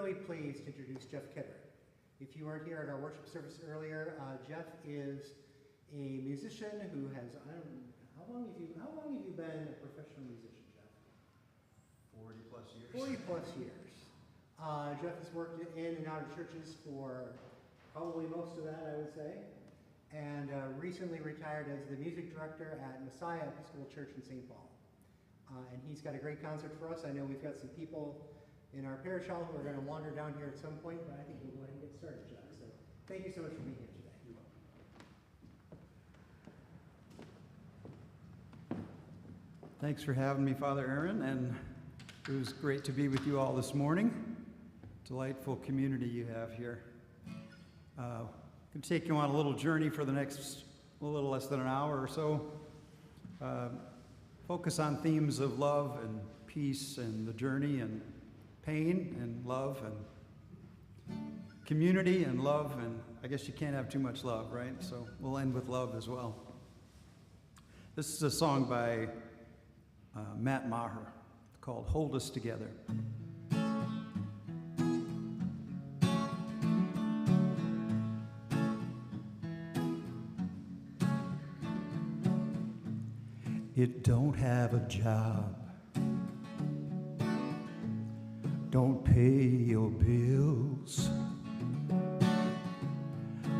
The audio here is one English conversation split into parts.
really pleased to introduce Jeff Kidder. If you weren't here at our worship service earlier, Jeff is a musician who has, how long have you been a professional musician, Jeff? 40 plus years. 40 plus years. Jeff has worked in and out of churches for probably most of that, I would say, and recently retired as the music director at Messiah Episcopal Church in St. Paul. And he's got a great concert for us. I know we've got some people in our parish hall who are going to wander down here at some point, but I think we'll go ahead and get started, Jeff. So thank you so much for being here today. You're welcome. Thanks for having me, Father Aaron, and it was great to be with you all this morning. Delightful community you have here. I'm going to take you on a little journey for the next a little less than an hour or so. Focus on themes of love and peace and the journey and pain and love and community and love, and I guess you can't have too much love, right? So we'll end with love as well. This is a song by Matt Maher called Hold Us Together. It don't have a job, don't pay your bills,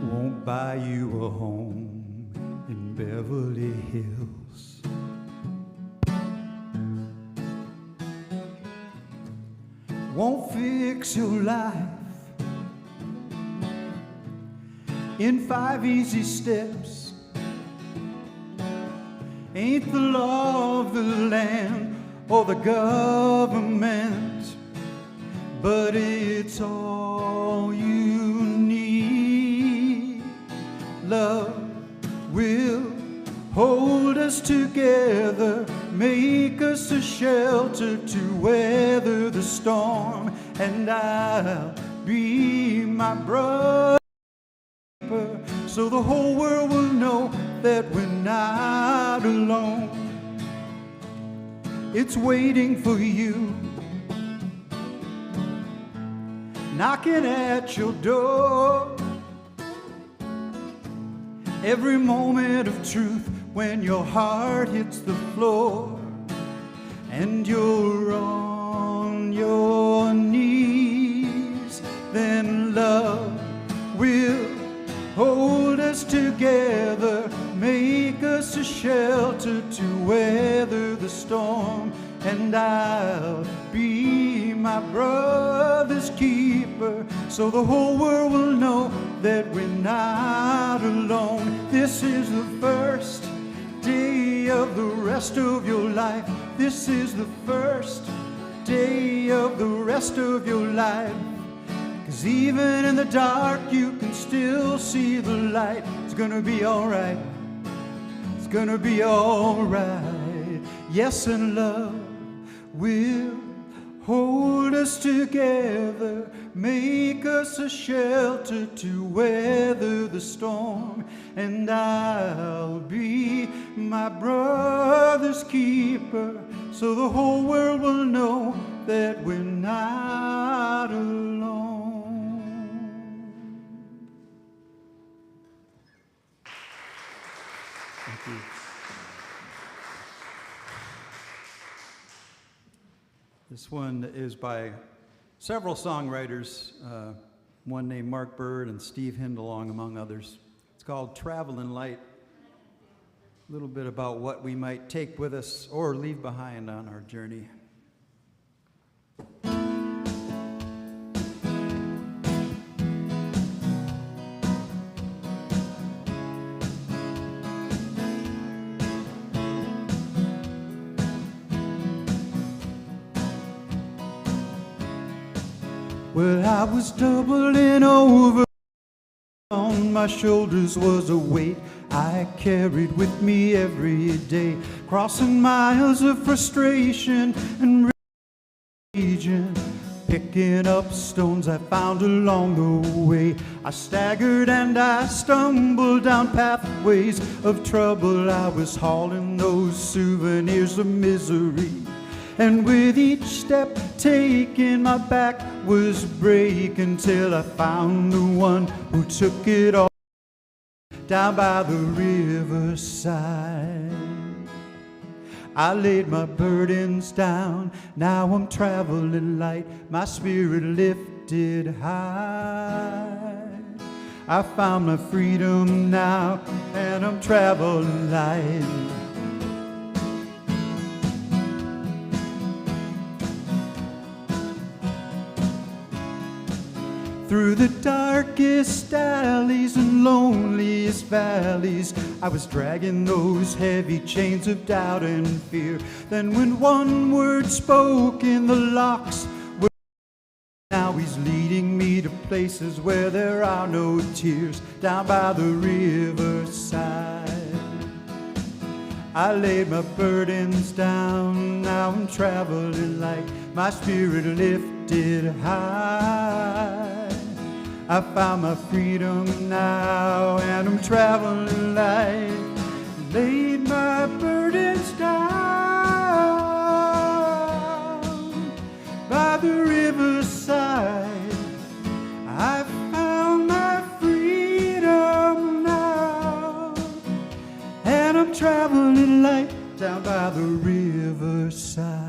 won't buy you a home in Beverly Hills. Won't fix your life in 5 easy steps. Ain't the law of the land or the government, but it's all you need. Love will hold us together, make us a shelter to weather the storm, and I'll be my brother, so the whole world will know that we're not alone. It's waiting for you, knocking at your door. Every moment of truth when your heart hits the floor and you're on your knees, then love will hold us together, make us a shelter to weather the storm, and I'll be my brother's keeper, so the whole world will know that we're not alone. This is the first day of the rest of your life. This is the first day of the rest of your life. 'Cause even in the dark you can still see the light. It's gonna be alright. It's gonna be alright. Yes, and love will hold us together, make us a shelter to weather the storm, and I'll be my brother's keeper, so the whole world will know that we're not alone. Thank you. This one is by several songwriters, one named Mark Bird and Steve Hindalong, among others. It's called Traveling Light. A little bit about what we might take with us or leave behind on our journey. Well, I was doubling over. On my shoulders was a weight I carried with me every day, crossing miles of frustration and raging, picking up stones I found along the way. I staggered and I stumbled down pathways of trouble. I was hauling those souvenirs of misery, And with each step taken, my back was breaking till I found the one who took it all down by the riverside. I laid my burdens down, now I'm traveling light, my spirit lifted high. I found my freedom now, and I'm traveling light. Through the darkest alleys and loneliest valleys, I was dragging those heavy chains of doubt and fear. Then when one word spoke in the locks, now he's leading me to places where there are no tears, down by the riverside. I laid my burdens down, now I'm traveling light, my spirit lifted high. I found my freedom now, and I'm traveling light. Laid my burdens down by the riverside. I found my freedom now, and I'm traveling light down by the riverside.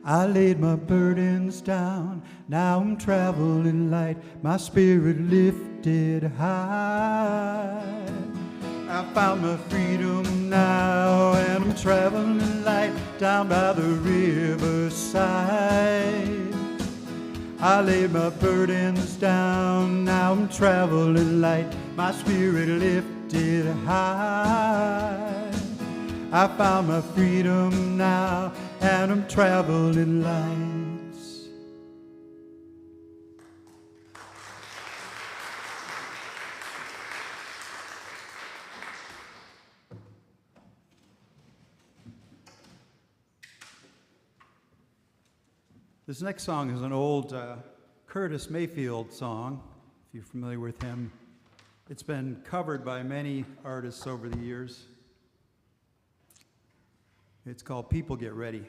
I laid my burdens down, now I'm traveling light, my spirit lifted high. I found my freedom now, and I'm traveling light down by the riverside. I laid my burdens down, now I'm traveling light, my spirit lifted high. I found my freedom now, and I'm traveling light. This next song is an old Curtis Mayfield song, if you're familiar with him. It's been covered by many artists over the years. It's called People Get Ready.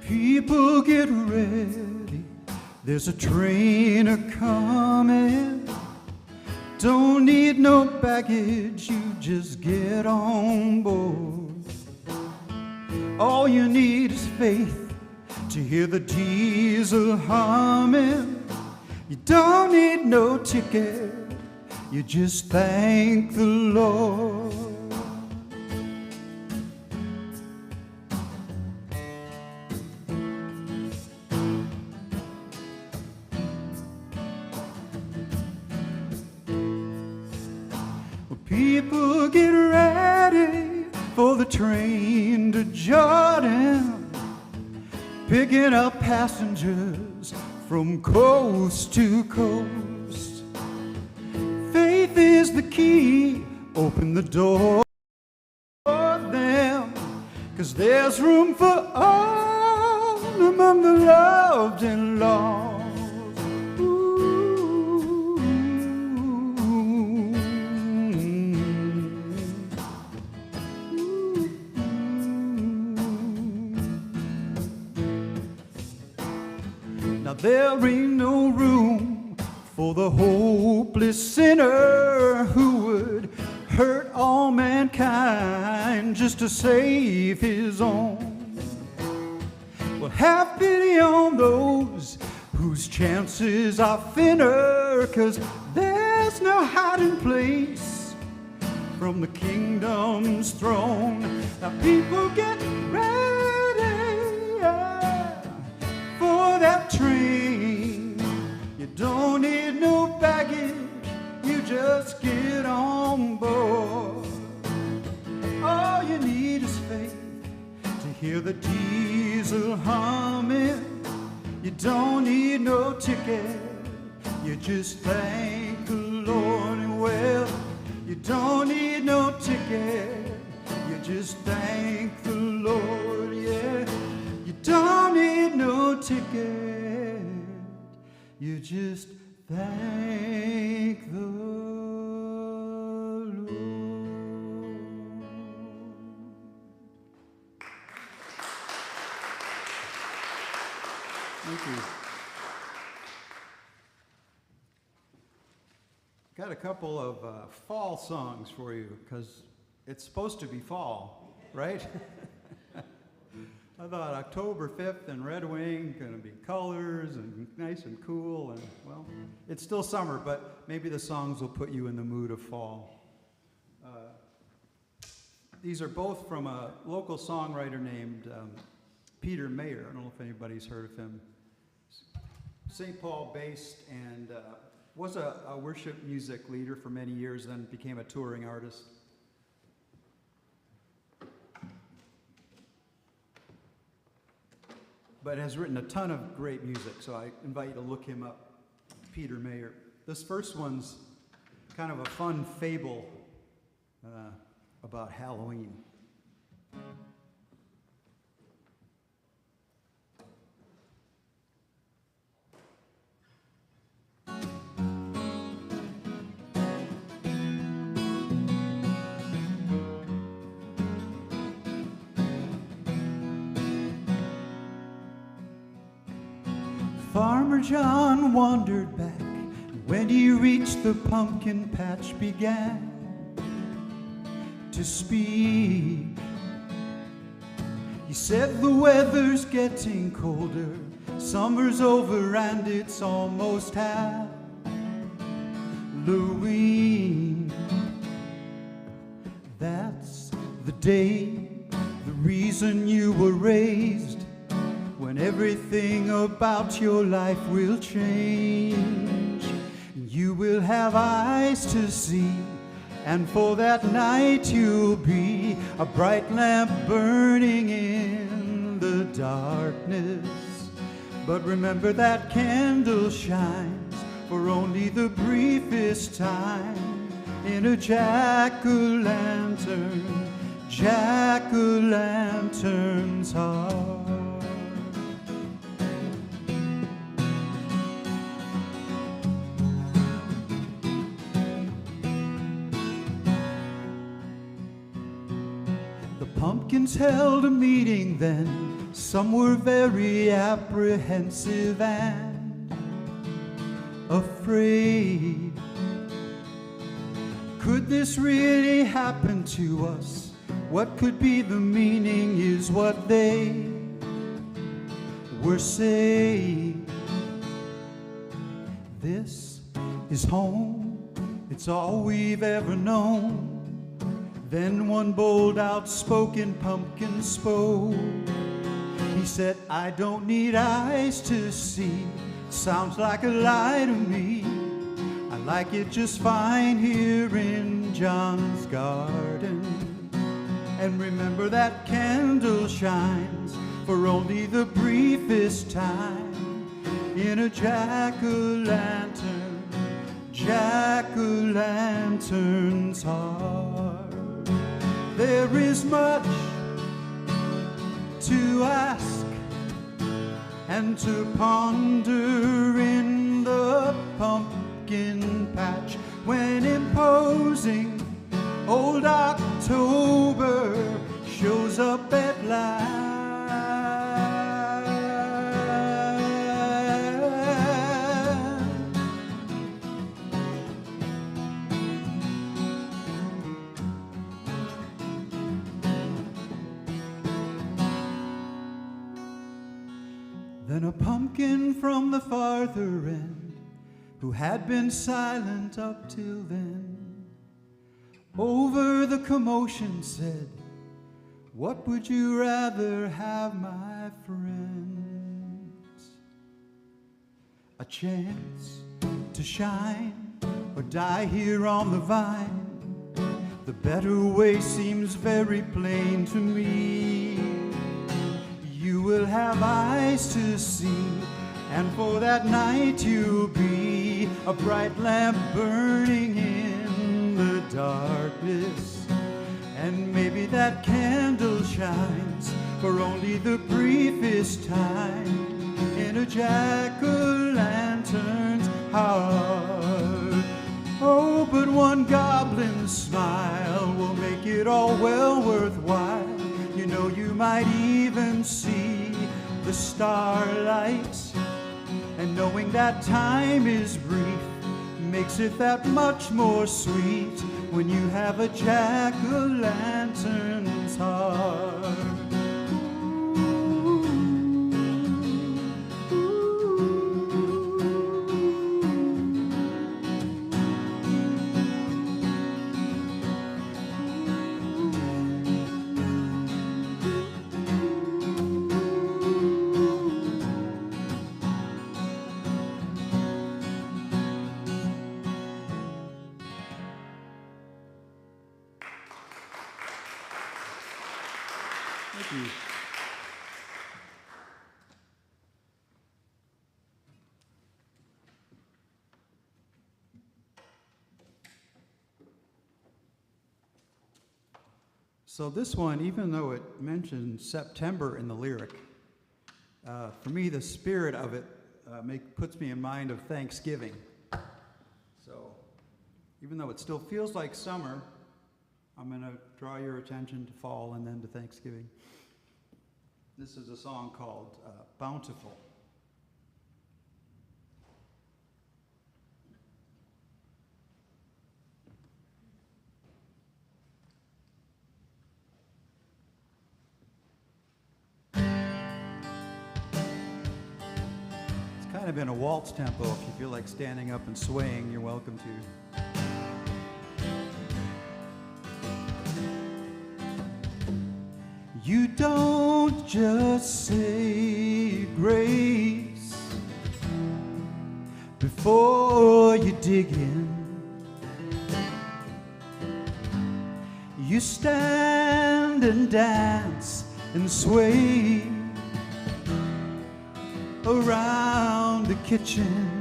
People get ready, there's a train a-coming. Don't need no baggage, you just get on board. All you need is faith to hear the diesel humming. You don't need no ticket, you just thank the Lord. People get ready for the train to Jordan, picking up passengers from coast to coast. Faith is the key, open the door for them, 'cause there's room for all among the loved and lost. There ain't no room for the hopeless sinner who would hurt all mankind just to save his own. Well, have pity on those whose chances are thinner, 'cause there's no hiding place from the kingdom's throne. Now people get ready for that train. You don't need no baggage, you just get on board. All you need is faith to hear the diesel humming. You don't need no ticket. You just thank the Lord. And well, you don't need no ticket. You just thank the Lord, yeah. You don't need no ticket. You just thank the Lord. Thank you. Got a couple of fall songs for you, because it's supposed to be fall, right? I thought October 5th and Red Wing going to be colors and nice and cool, and well, it's still summer, but maybe the songs will put you in the mood of fall. These are both from a local songwriter named Peter Mayer. I don't know if anybody's heard of him. St. Paul based, and was a worship music leader for many years, then became a touring artist. But has written a ton of great music, so I invite you to look him up, Peter Mayer. This first one's kind of a fun fable about Halloween. Farmer John wandered back, and when he reached the pumpkin patch began to speak. He said, the weather's getting colder, summer's over and it's almost Halloween. That's the day, the reason you were raised, when everything about your life will change. You will have eyes to see, and for that night you'll be a bright lamp burning in the darkness. But remember that candle shines for only the briefest time in a jack-o'-lantern's heart. Pumpkins held a meeting then. Some were very apprehensive and afraid. Could this really happen to us? What could be the meaning is what they were saying. This is home, it's all we've ever known. Then one bold, outspoken pumpkin spoke. He said, I don't need eyes to see. Sounds like a lie to me. I like it just fine here in John's garden. And remember that candle shines for only the briefest time in a jack-o'-lantern's heart. There is much to ask and to ponder in the pumpkin patch when imposing old October shows up at last. Then a pumpkin from the farther end, who had been silent up till then, over the commotion said, what would you rather have, my friends? A chance to shine or die here on the vine? The better way seems very plain to me. You will have eyes to see, And for that night you'll be a bright lamp burning in the darkness. And maybe that candle shines for only the briefest time in a jack-o'-lantern's heart. Oh, but one goblin's smile will make it all well worthwhile. You know, you might even see the starlight. And knowing that time is brief makes it that much more sweet when you have a jack-o'-lantern's heart. So this one, even though it mentions September in the lyric, for me the spirit of it puts me in mind of Thanksgiving. So even though it still feels like summer, I'm going to draw your attention to fall and then to Thanksgiving. This is a song called Bountiful. Kind of in a waltz tempo. If you feel like standing up and swaying, you're welcome to. You don't just say grace before you dig in. You stand and dance and sway around the kitchen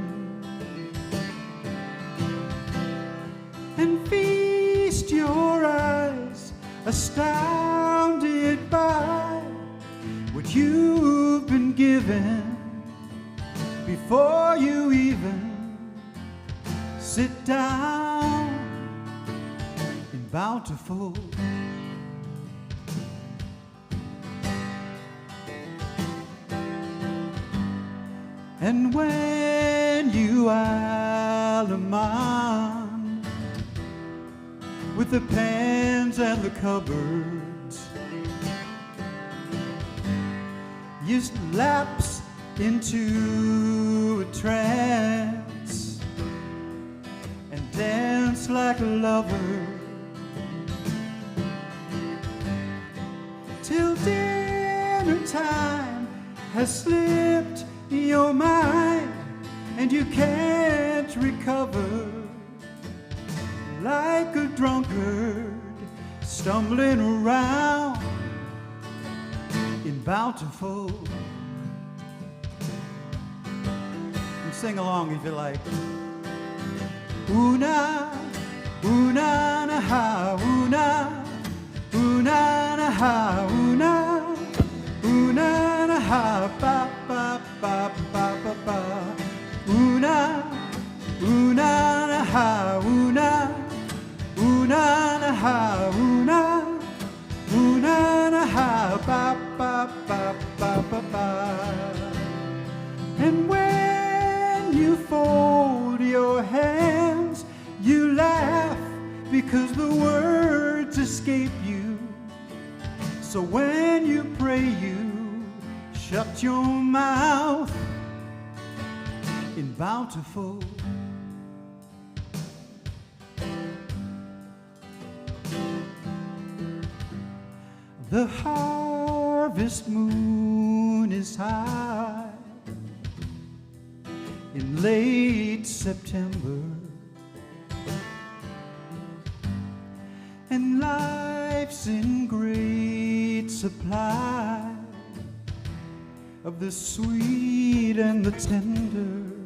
and feast your eyes astounded by what you've been given before you even sit down in bountiful. And when you alamon with the pans and the cupboards, you lapse into a trance and dance like a lover till dinner time has slipped your mind and you can't recover, like a drunkard stumbling around in bountiful. And sing along if you like. Una, una na ha, una, una na ha, una, una na ha, ba ba ba ba ba ba. Una, una na ha, una, una na ha, una, una na ha, ba ba ba ba ba ba. And when you fold your hands, you laugh because the words escape you. So when you pray, you shut your mouth in bountiful. The harvest moon is high in late September, and life's in great supply of the sweet and the tender.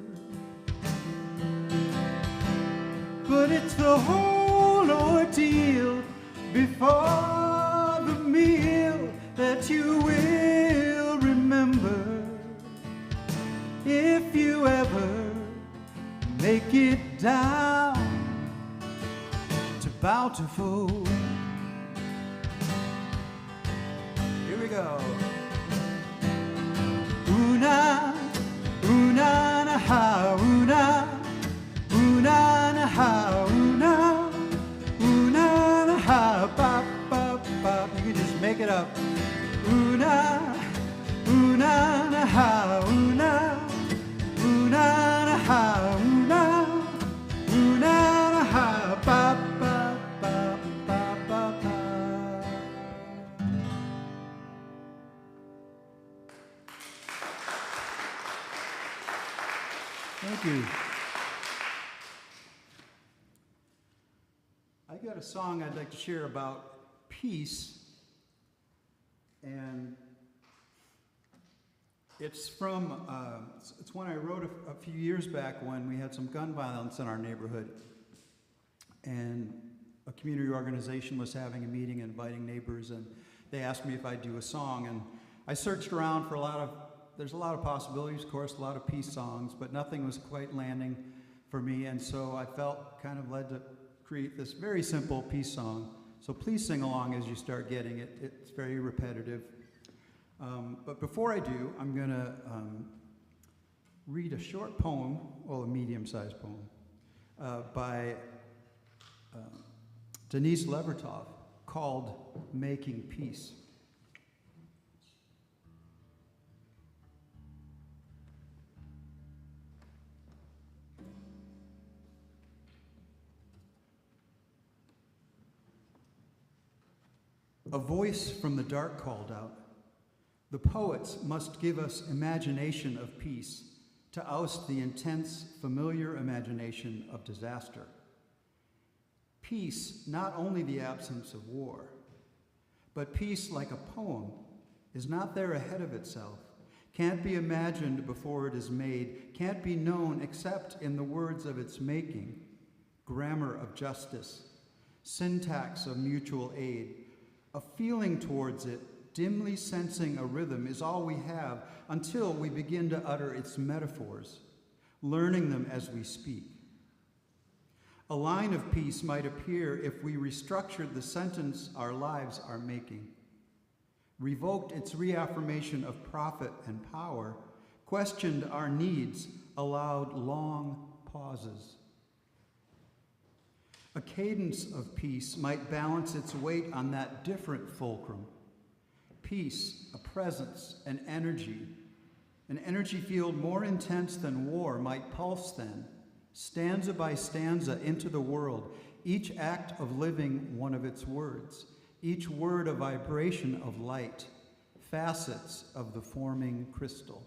But it's the whole ordeal before the meal that you will remember, if you ever make it down to Bountiful. Here we go. Una, una, na, ha, una, una, na, ha, una, una, na, ha, ba, ba, ba. You can just make it up. Una, una, na, ha, una, una, na, ha, una, una, na, ha, ba, ba, ba, ba, ba, ba. Thank you. I got a song I'd like to share about peace, and it's from, it's one I wrote a few years back when we had some gun violence in our neighborhood, and a community organization was having a meeting inviting neighbors, and they asked me if I'd do a song, and I searched around for there's a lot of possibilities, of course, a lot of peace songs, but nothing was quite landing for me, and so I felt kind of led to create this very simple peace song. So please sing along as you start getting it. It's very repetitive. But before I do, I'm going to read a short poem, well, a medium-sized poem, by Denise Levertov called Making Peace. A voice from the dark called out, "The poets must give us imagination of peace to oust the intense, familiar imagination of disaster. Peace, not only the absence of war, but peace like a poem, is not there ahead of itself, can't be imagined before it is made, can't be known except in the words of its making, grammar of justice, syntax of mutual aid. A feeling towards it, dimly sensing a rhythm, is all we have until we begin to utter its metaphors, learning them as we speak. A line of peace might appear if we restructured the sentence our lives are making, revoked its reaffirmation of profit and power, questioned our needs, allowed long pauses. A cadence of peace might balance its weight on that different fulcrum. Peace, a presence, an energy field more intense than war might pulse then, stanza by stanza into the world, each act of living one of its words, each word a vibration of light, facets of the forming crystal.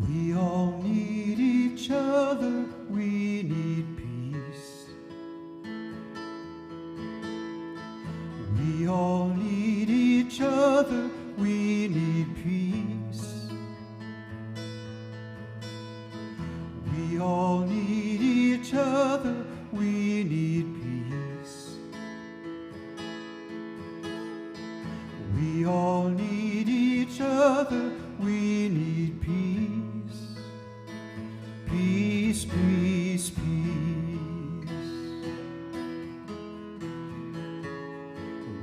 We all need each other, we need peace. We all need each other, we need peace. We all need each other, we need peace. We all need each other, we need peace. Peace, peace, peace.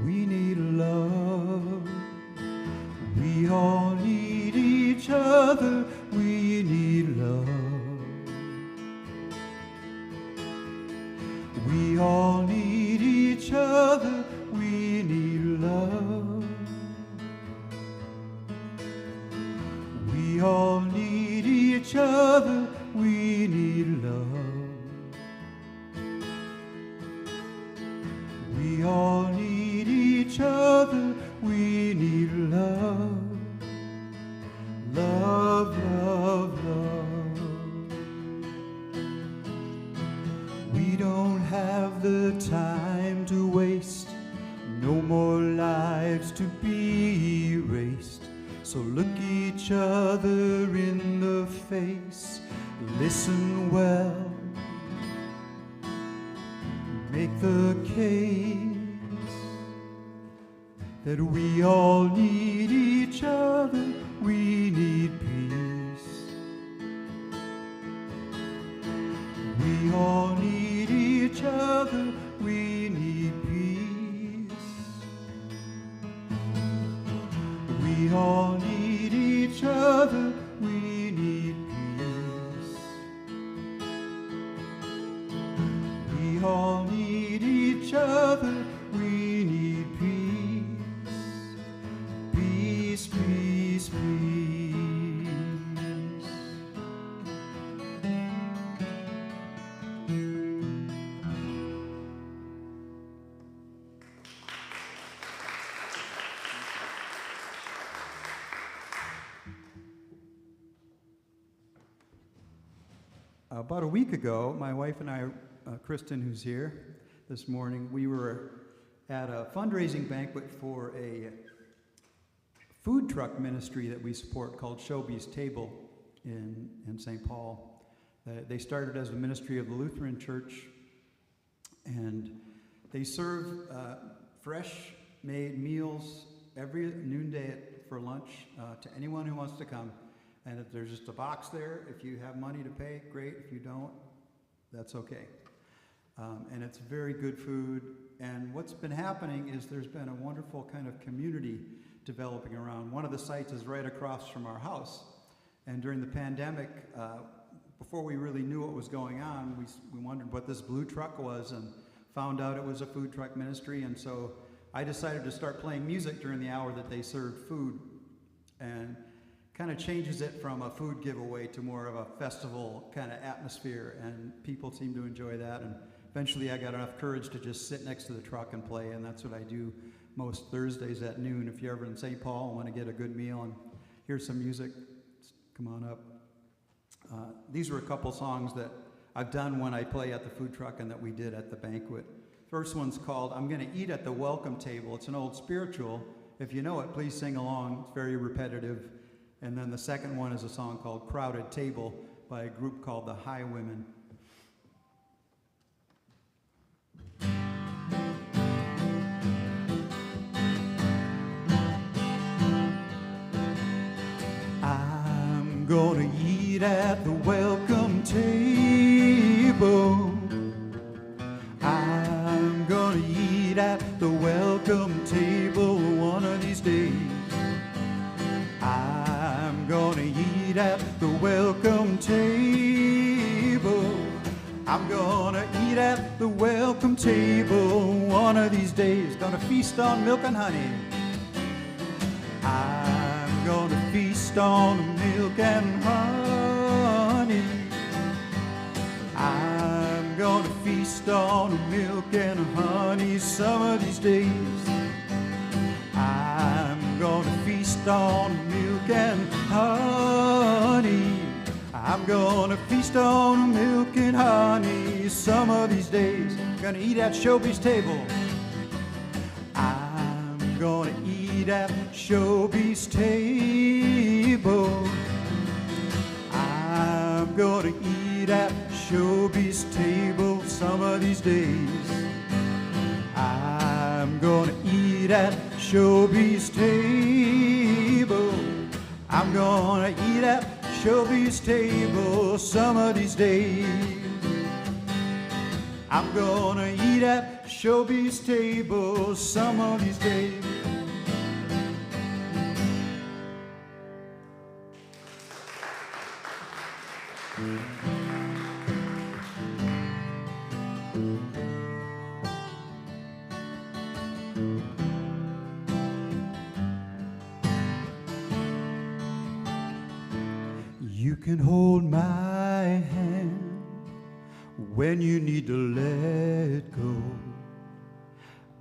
We need love. We all need each other. We need love. We all need each other. We need love. We all need each other. We need love. So look each other in the face, listen well, make the case that we all need each other, we need peace. We all need each other, we need peace. We all need each other, we need peace. We all need each other, we need peace. Peace, peace, peace. About a week ago, my wife and I, Kristen, who's here this morning, we were at a fundraising banquet for a food truck ministry that we support called Showbi's Table in St. Paul. They started as a ministry of the Lutheran Church, and they serve fresh-made meals every noonday for lunch to anyone who wants to come. And if there's just a box there, if you have money to pay, great. If you don't, that's okay. And it's very good food. And what's been happening is there's been a wonderful kind of community developing around. One of the sites is right across from our house. And during the pandemic, before we really knew what was going on, we wondered what this blue truck was and found out it was a food truck ministry. And so I decided to start playing music during the hour that they served food. And kind of changes it from a food giveaway to more of a festival kind of atmosphere, and people seem to enjoy that. And eventually I got enough courage to just sit next to the truck and play, and that's what I do most Thursdays at noon. If you're ever in St. Paul and want to get a good meal and hear some music, come on up. These were a couple songs that I've done when I play at the food truck and that we did at the banquet. First one's called I'm Gonna Eat at the Welcome Table. It's an old spiritual. If you know it, please sing along. It's very repetitive. And then the second one is a song called Crowded Table by a group called the High Women. I'm gonna eat at the welcome table. I'm gonna eat at the welcome table one of these days. I'm gonna eat at the welcome table. I'm gonna eat at the welcome table one of these days. Gonna feast on milk and honey. I'm gonna feast on milk and honey. I'm gonna feast on milk and honey some of these days. I'm gonna feast on milk and honey. I'm gonna feast on milk and honey some of these days. Gonna eat at Showbi's table. I'm gonna eat at Showbi's table. I'm gonna eat at Showbi's table some of these days. I'm gonna eat at Showbi's table. I'm gonna eat at Showbi's table some of these days. I'm gonna eat at Showbi's table some of these days. You can hold my hand when you need to let go.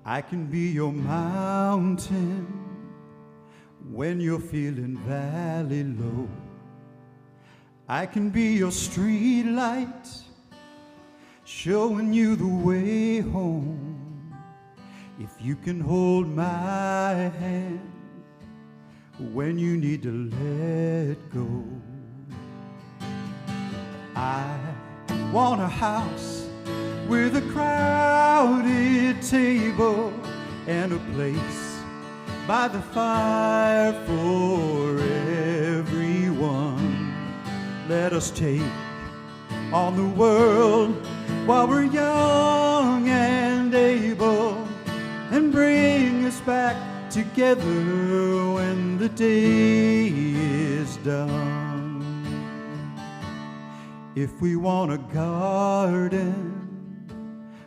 I can be your mountain when you're feeling valley low. I can be your street light, showing you the way home. If you can hold my hand when you need to let go. I want a house with a crowded table and a place by the fire for everyone. Let us take on the world while we're young and able, and bring us back together when the day is done. If we want a garden,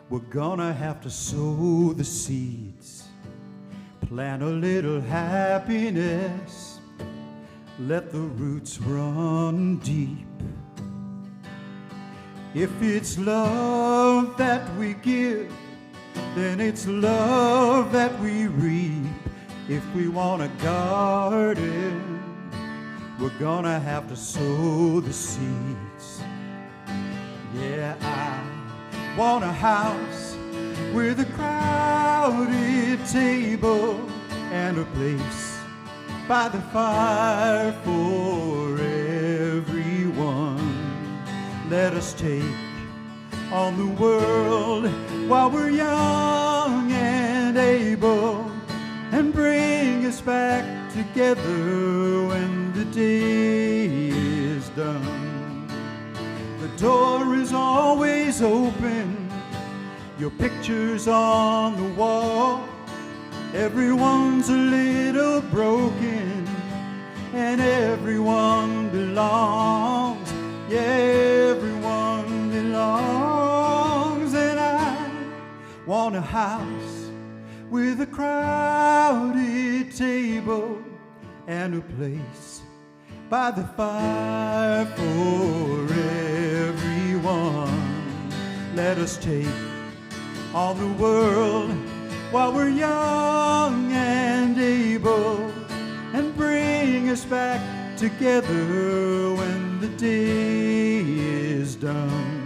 we're gonna have to sow the seeds, plant a little happiness, let the roots run deep. If it's love that we give, then it's love that we reap. If we want a garden, we're gonna have to sow the seeds. Yeah, I want a house with a crowded table and a place by the fire for everyone. Let us take on the world while we're young and able, and bring us back together when the day is done. The door is always open, your picture's on the wall. Everyone's a little broken, and everyone belongs. Yeah, everyone belongs. And I want a house with a crowded table and a place by the fire for everyone. Let us take on the world while we're young and able, and bring us back together when the day is done.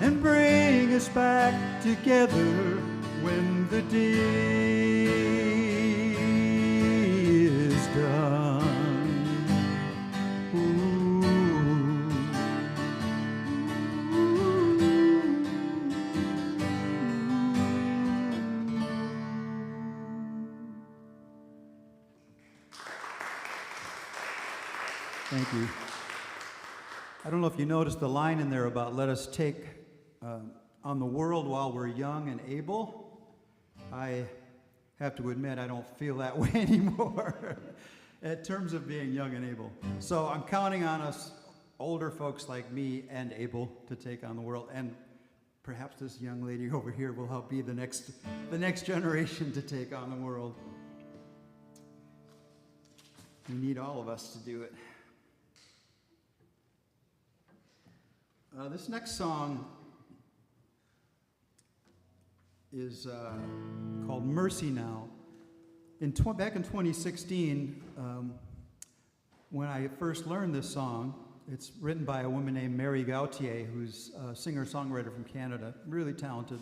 And bring us back together when the day is done. Ooh. Thank you. I don't know if you noticed the line in there about let us take on the world while we're young and able. I have to admit I don't feel that way anymore in terms of being young and able. So I'm counting on us older folks like me and able to take on the world, and perhaps this young lady over here will help be the next generation to take on the world. We need all of us to do it. This next song is called Mercy Now. Back in 2016, when I first learned this song, it's written by a woman named Mary Gauthier, who's a singer-songwriter from Canada, really talented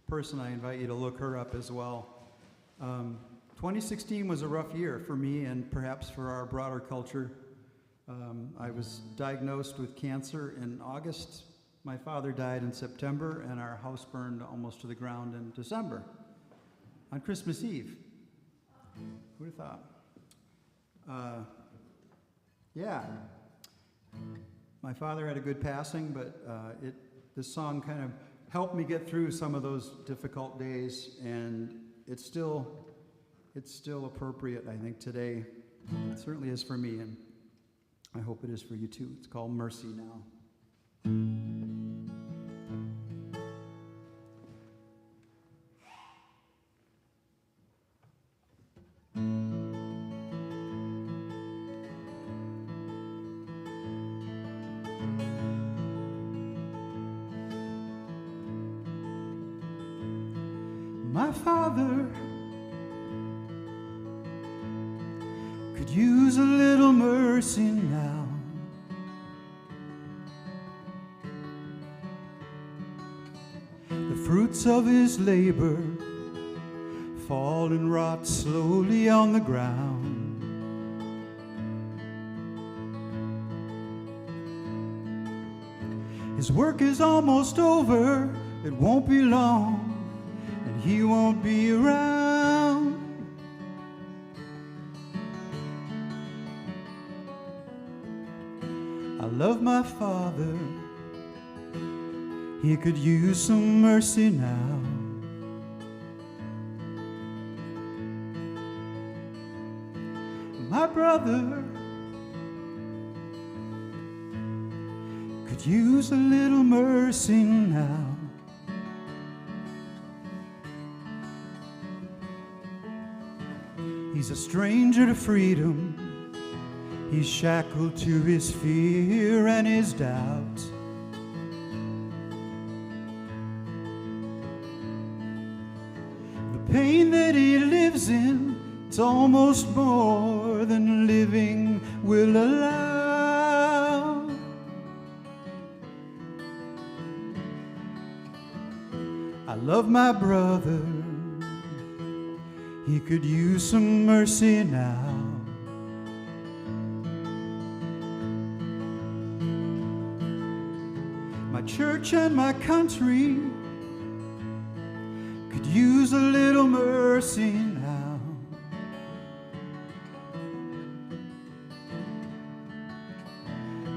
person. I invite you to look her up as well. 2016 was a rough year for me and perhaps for our broader culture. I was diagnosed with cancer in August. My father died in September, and our house burned almost to the ground in December, on Christmas Eve. Who'd have thought? Yeah. My father had a good passing, but this song kind of helped me get through some of those difficult days, and it's still appropriate, I think, today. It certainly is for me, and I hope it is for you too. It's called Mercy Now. My father could use a little mercy now. The fruits of his labor fall and rot slowly on the ground. His work is almost over, it won't be long, and he won't be around. I love my Father, he could use some mercy now. My brother could use a little mercy now. He's a stranger to freedom. He's shackled to his fear and his doubt. The pain that he lives in, it's almost more than living will allow. I love my brother, he could use some mercy now. My church and my country could use a little mercy now.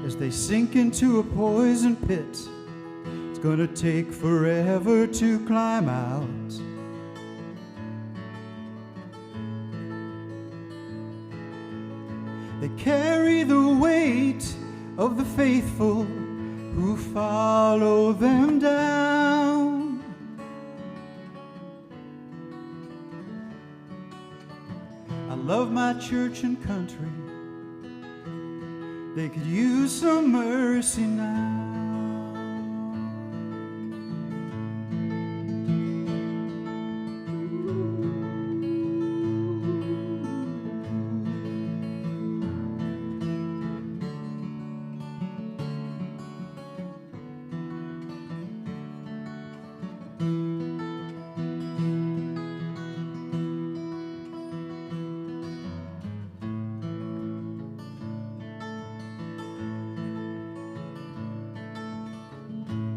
As they sink into a poison pit, it's gonna take forever to climb out. They carry the weight of the faithful who follow them down. I love my church and country, they could use some mercy now.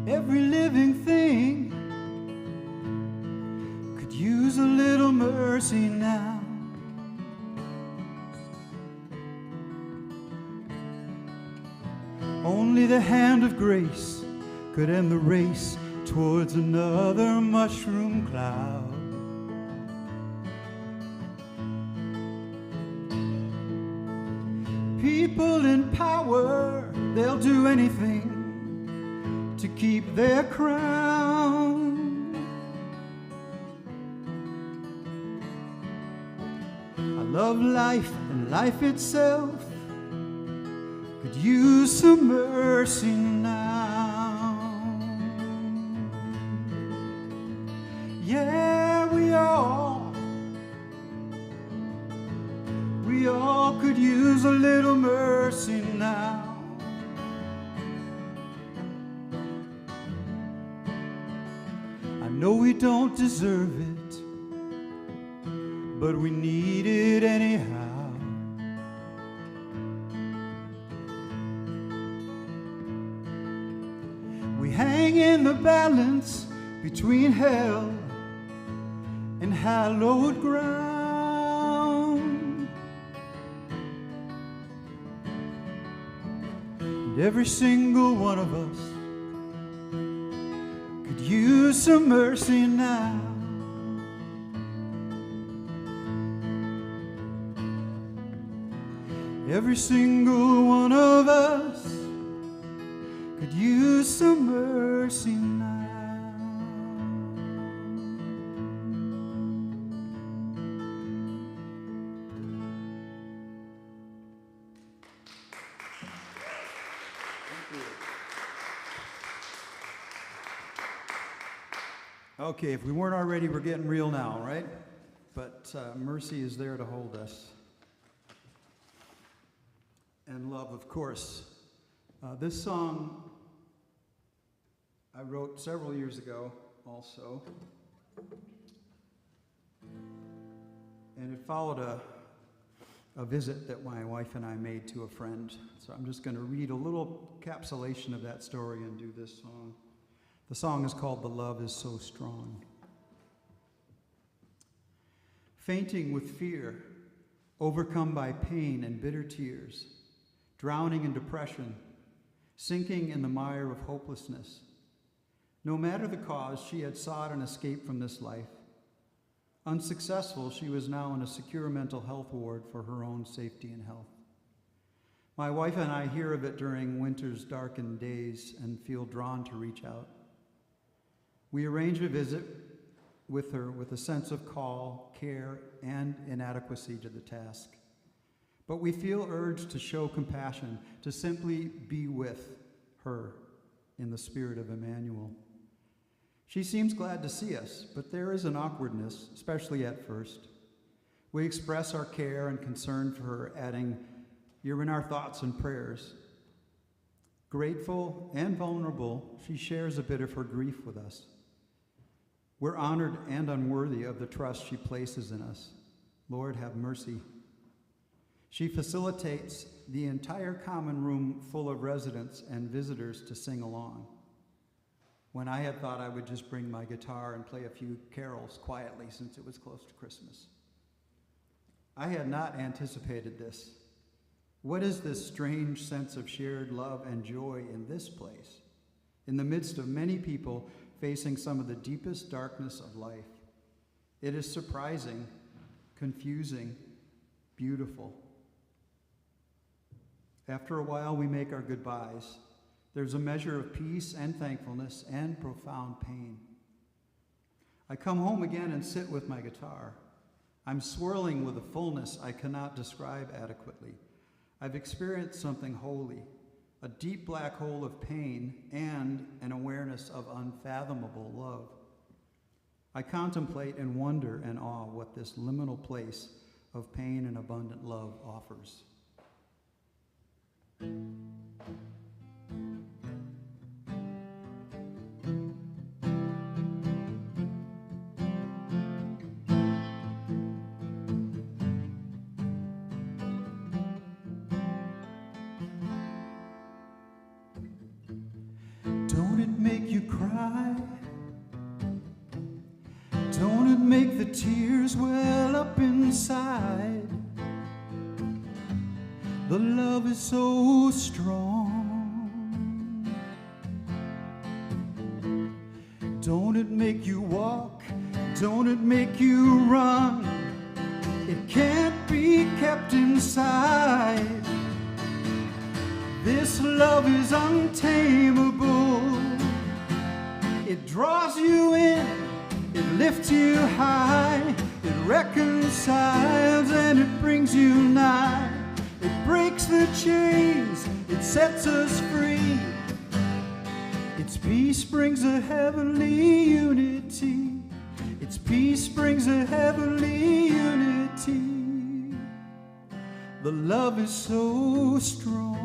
Every living thing could use a little mercy now. Only the hand of grace could end the race towards another mushroom cloud. People in power, they'll do anything to keep their crown. I love life, and life itself could use some mercy now. Yeah, we all could use a little mercy now. I know we don't deserve it, but we need it anyhow. We hang in the balance between hell and hallowed ground. And every single one of us could use some mercy now. Every single one of us could use some mercy now. Okay, if we weren't already, we're getting real now, right? But mercy is there to hold us. And love, of course. This song I wrote several years ago also. And it followed a visit that my wife and I made to a friend. So I'm just going to read a little encapsulation of that story and do this song. The song is called "The Love Is So Strong." Fainting with fear, overcome by pain and bitter tears, drowning in depression, sinking in the mire of hopelessness. No matter the cause, she had sought an escape from this life. Unsuccessful, she was now in a secure mental health ward for her own safety and health. My wife and I hear of it during winter's darkened days and feel drawn to reach out. We arrange a visit with her with a sense of call, care, and inadequacy to the task. But we feel urged to show compassion, to simply be with her in the spirit of Emmanuel. She seems glad to see us, but there is an awkwardness, especially at first. We express our care and concern for her, adding, "You're in our thoughts and prayers." Grateful and vulnerable, she shares a bit of her grief with us. We're honored and unworthy of the trust she places in us. Lord, have mercy. She facilitates the entire common room full of residents and visitors to sing along, when I had thought I would just bring my guitar and play a few carols quietly since it was close to Christmas. I had not anticipated this. What is this strange sense of shared love and joy in this place, in the midst of many people facing some of the deepest darkness of life? It is surprising, confusing, beautiful. After a while, we make our goodbyes. There's a measure of peace and thankfulness and profound pain. I come home again and sit with my guitar. I'm swirling with a fullness I cannot describe adequately. I've experienced something holy, a deep black hole of pain and an awareness of unfathomable love. I contemplate and wonder and awe what this liminal place of pain and abundant love offers. Don't it make you cry? Don't it make the tears well up inside? The love is so strong. Don't it make you walk? Don't it make you run? It can't be kept inside. This love is untamable. It draws you in, it lifts you high, it reconciles and it brings you nigh. It breaks the chains, it sets us free. Its peace brings a heavenly unity. Its peace brings a heavenly unity. The love is so strong.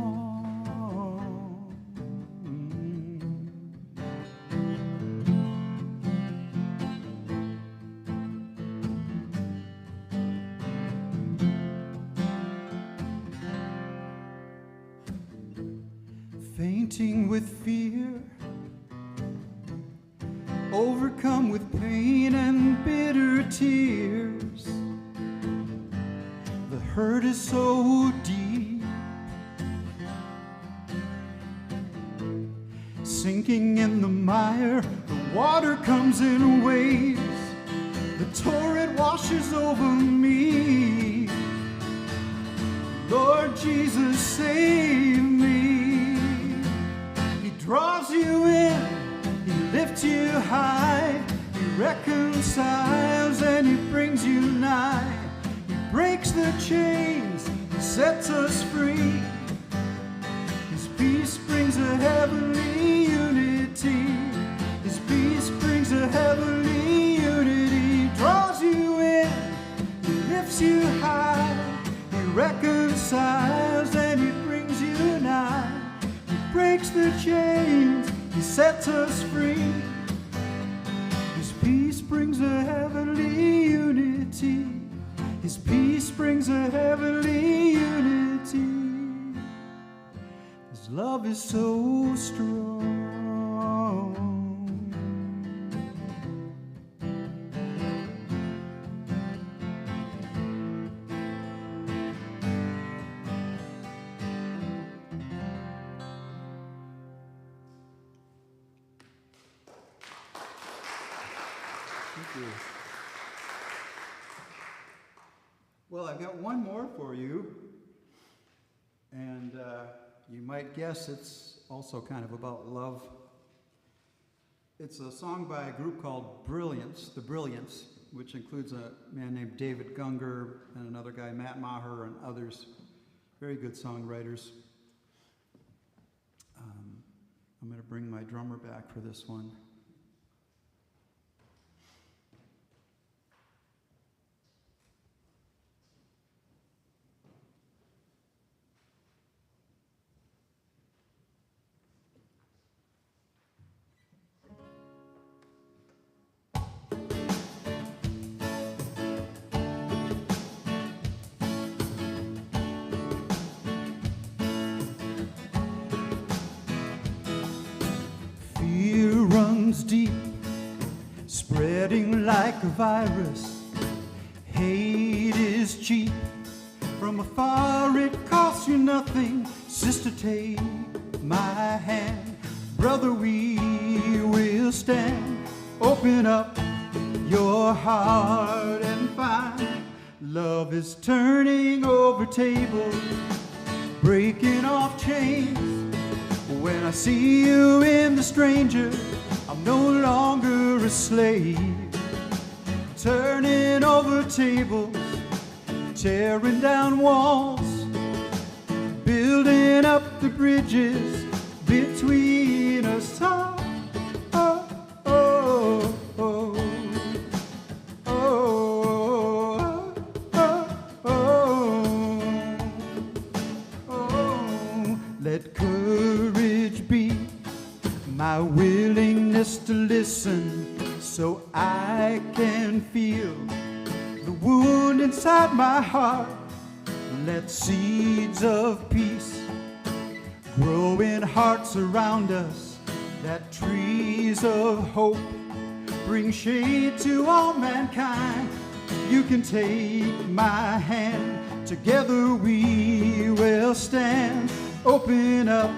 Fainting with fear, overcome with pain and bitter tears. The hurt is so deep, sinking in the mire, the water comes in waves. The torrent washes over me. Lord Jesus, save me. Draws you in, he lifts you high, he reconciles and he brings you nigh. He breaks the chains, he sets us free. His peace brings a heavenly unity. His peace brings a heavenly unity. He draws you in, he lifts you high, he reconciles and he brings you nigh. Breaks the chains, he sets us free. His peace brings a heavenly unity. His peace brings a heavenly love is so strong. Thank you. Well, I've got one more for you, and you might guess it's also kind of about love. It's a song by a group called Brilliance, The Brilliance, which includes a man named David Gunger and another guy, Matt Maher, and others. Very good songwriters. I'm going to bring my drummer back for this one. Deep, spreading like a virus. Hate is cheap. From afar it costs you nothing. Sister, take my hand. Brother, we will stand. Open up your heart and find love is turning over tables, breaking off chains. When I see you in the stranger, I'm no longer a slave. Turning over tables, tearing down walls, building up the bridges between us all. Oh, oh, oh, oh, oh, oh, oh. Let courage be my willingness to listen so I can feel the wound inside my heart. Let seeds of peace grow in hearts around us, that trees of hope bring shade to all mankind. You can take my hand, together we will stand. Open up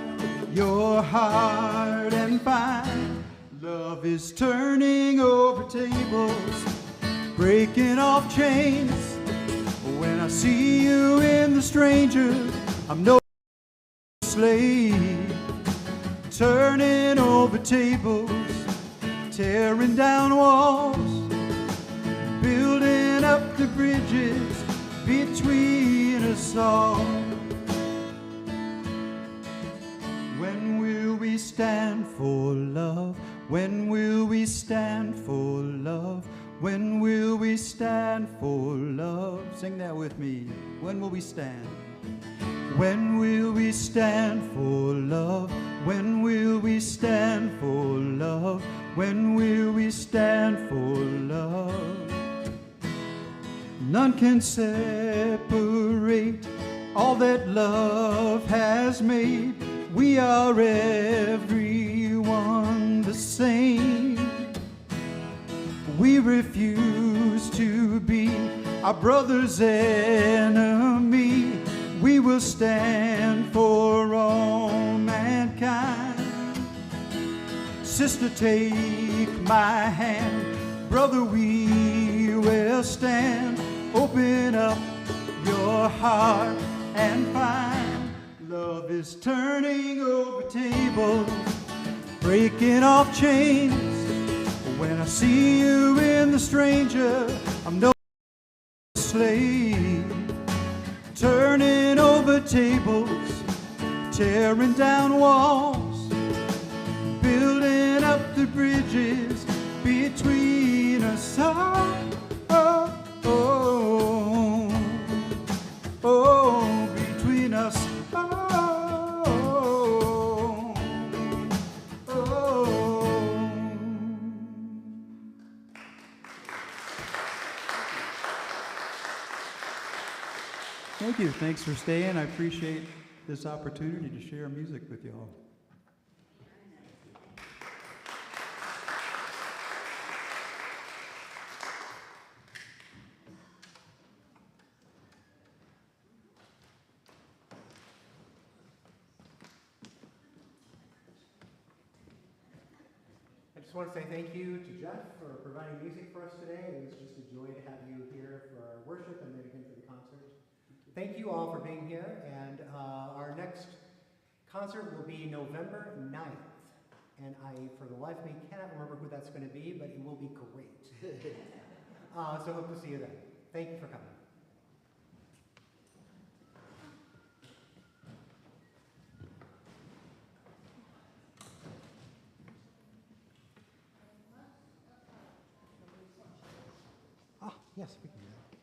your heart and find love is turning over tables, breaking off chains. When I see you in the stranger, I'm no slave. Turning over tables, tearing down walls, building up the bridges between us all. When will we stand for love? When will we stand for love? When will we stand for love? Sing that with me. When will we stand? When will we stand for love? When will we stand for love? When will we stand for love? None can separate all that love has made. We are everyone the same. We refuse to be our brother's enemy. We will stand for all mankind. Sister, take my hand. Brother, we will stand. Open up your heart and find love is turning over tables, breaking off chains. When I see you in the stranger, I'm no slave. Turning over tables, tearing down walls, building up the bridges between us all. Oh, oh, oh, between us all. Oh. Thank you. Thanks for staying. I appreciate this opportunity to share music with y'all. I just want to say thank you to Jeff for providing music for us today. It was just a joy to have you here for our worship and then again for the concert. Thank you all for being here, and our next concert will be November 9th. And I, for the life of me, cannot remember who that's going to be, but it will be great. So hope to see you then. Thank you for coming. Yes, we can do that.